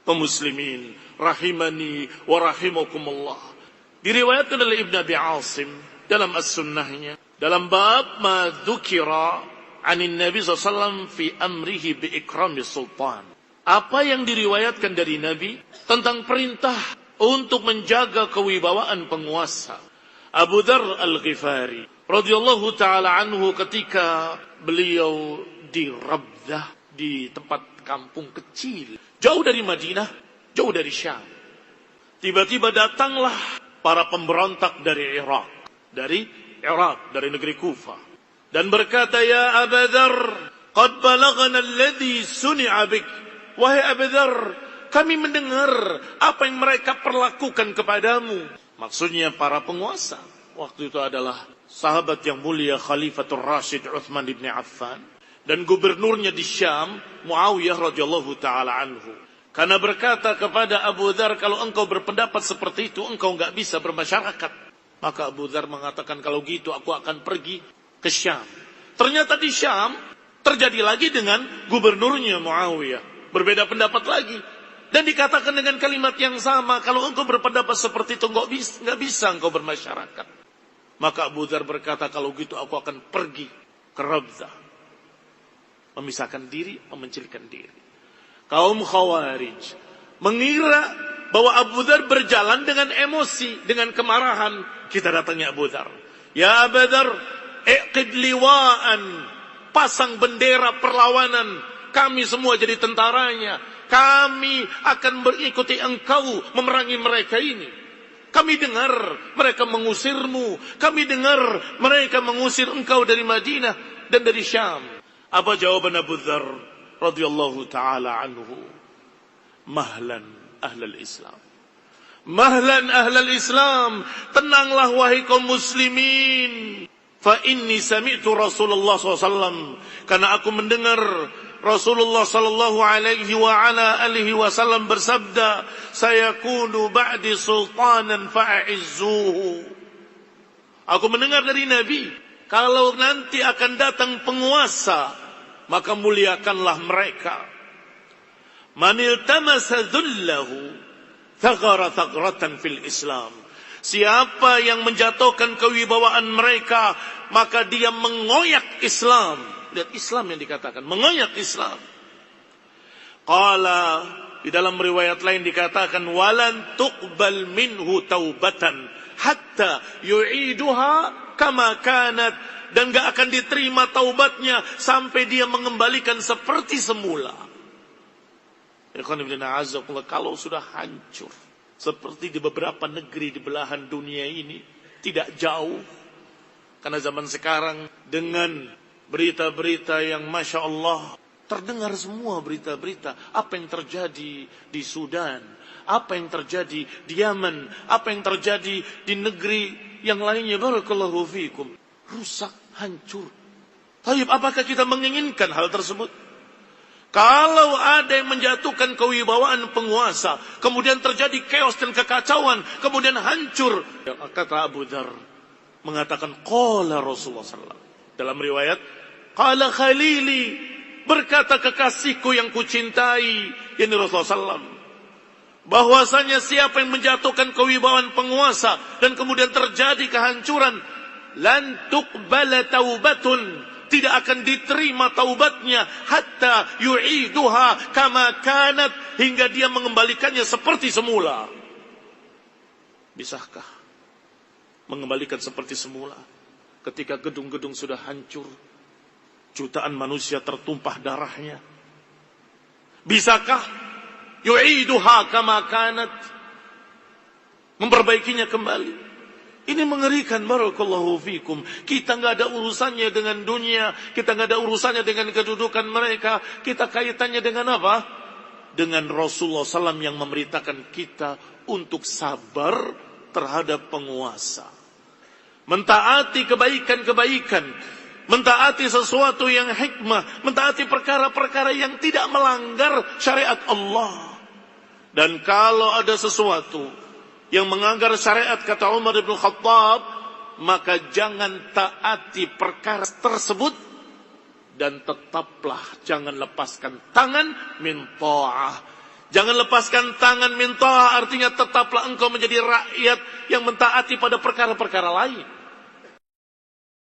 kaum muslimin rahimani wa rahimakumullah. Diriwayatkan oleh Ibn Abi Asim dalam As-Sunnahnya, dalam bab ma dzukira 'anin Nabi sallallahu alaihi wasallam fi amrihi bi ikrami sultan. Apa yang diriwayatkan dari Nabi tentang perintah untuk menjaga kewibawaan penguasa. Abu Dzar Al-Ghifari radhiyallahu taala anhu, ketika beliau di Rabdah, di tempat kampung kecil jauh dari Madinah, jauh dari Syam, tiba-tiba datanglah para pemberontak dari Irak, dari negeri Kufah, dan berkata, ya Abu Dzar, qad balaghana alladhi suni'a bik. Wahai Abu Dzar, kami mendengar apa yang mereka perlakukan kepadamu. Maksudnya para penguasa. Waktu itu adalah sahabat yang mulia Khalifatul Rashid Utsman bin Affan, dan gubernurnya di Syam Muawiyah radhiyallahu taala anhu. Karena berkata kepada Abu Dzar, kalau engkau berpendapat seperti itu, engkau enggak bisa bermasyarakat. Maka Abu Dzar mengatakan, kalau gitu aku akan pergi ke Syam. Ternyata di Syam terjadi lagi dengan gubernurnya Muawiyah. Berbeda pendapat lagi. Dan dikatakan dengan kalimat yang sama, kalau engkau berpendapat seperti itu, enggak bisa engkau bermasyarakat. Maka Abu Dzar berkata, kalau gitu aku akan pergi ke Rabzah. Memisahkan diri, memencilkan diri. Kaum Khawarij mengira bahwa Abu Dzar berjalan dengan emosi, dengan kemarahan. Kita datangnya Abu Dzar. Ya Abu Dzar, iqid liwa'an, pasang bendera perlawanan. Kami semua jadi tentaranya. Kami akan mengikuti engkau memerangi mereka ini. Kami dengar mereka mengusirmu. Kami dengar mereka mengusir engkau dari Madinah dan dari Syam. Apa jawaban Abu Dzar radhiyallahu taala anhu? Mahlan ahlal Islam. Mahlan ahlal Islam. Tenanglah wahai kaum muslimin. Fa inni sami'tu Rasulullah SAW. Karena aku mendengar Rasulullah sallallahu alaihi wa ala alihi wasallam bersabda, sayakunu ba'di sultanan fa'izzuhu. Aku mendengar dari Nabi, kalau nanti akan datang penguasa, maka muliakanlah mereka. Man iltamasa dhullahu thaghara thagratan fil Islam. Siapa yang menjatuhkan kewibawaan mereka, maka dia mengoyak Islam. Lihat Islam yang dikatakan, mengoyak Islam. Qala, di dalam riwayat lain dikatakan, walan tuqbal minhu taubatan hatta yu'iduha kama kanat. Dan gak akan diterima taubatnya sampai dia mengembalikan seperti semula. Kalau sudah hancur seperti di beberapa negeri di belahan dunia ini, tidak jauh. Karena zaman sekarang dengan berita-berita yang Masya Allah, terdengar semua berita-berita. Apa yang terjadi di Sudan, apa yang terjadi di Yaman, apa yang terjadi di negeri yang lainnya. Barakallahu fikum. Rusak, hancur. Tapi apakah kita menginginkan hal tersebut? Kalau ada yang menjatuhkan kewibawaan penguasa, kemudian terjadi chaos dan kekacauan, kemudian hancur. Kata Abu Dzar mengatakan, qala Rasulullah SAW. Dalam riwayat, qala khalili, berkata kekasihku yang kucintai, yakni Rasulullah SAW, bahwasanya siapa yang menjatuhkan kewibawaan penguasa dan kemudian terjadi kehancuran, lan tuqbala taubatun, tidak akan diterima taubatnya hatta yu'iduha kama kanat, hingga dia mengembalikannya seperti semula. Bisakah mengembalikan seperti semula ketika gedung-gedung sudah hancur, jutaan manusia tertumpah darahnya? Bisakah yu'iduha kama kanat, memperbaikinya kembali? Ini mengerikan, barakallahu fikum. Kita nggak ada urusannya dengan dunia, kita nggak ada urusannya dengan kedudukan mereka. Kita kaitannya dengan apa? Dengan Rasulullah SAW yang memerintahkan kita untuk sabar terhadap penguasa, mentaati kebaikan-kebaikan, mentaati sesuatu yang hikmah, mentaati perkara-perkara yang tidak melanggar syariat Allah. Dan kalau ada sesuatu yang melanggar syariat, kata Umar bin Khattab, maka jangan taati perkara tersebut, dan tetaplah jangan lepaskan tangan min ta'ah. Jangan lepaskan tangan minta, artinya tetaplah engkau menjadi rakyat yang mentaati pada perkara-perkara lain.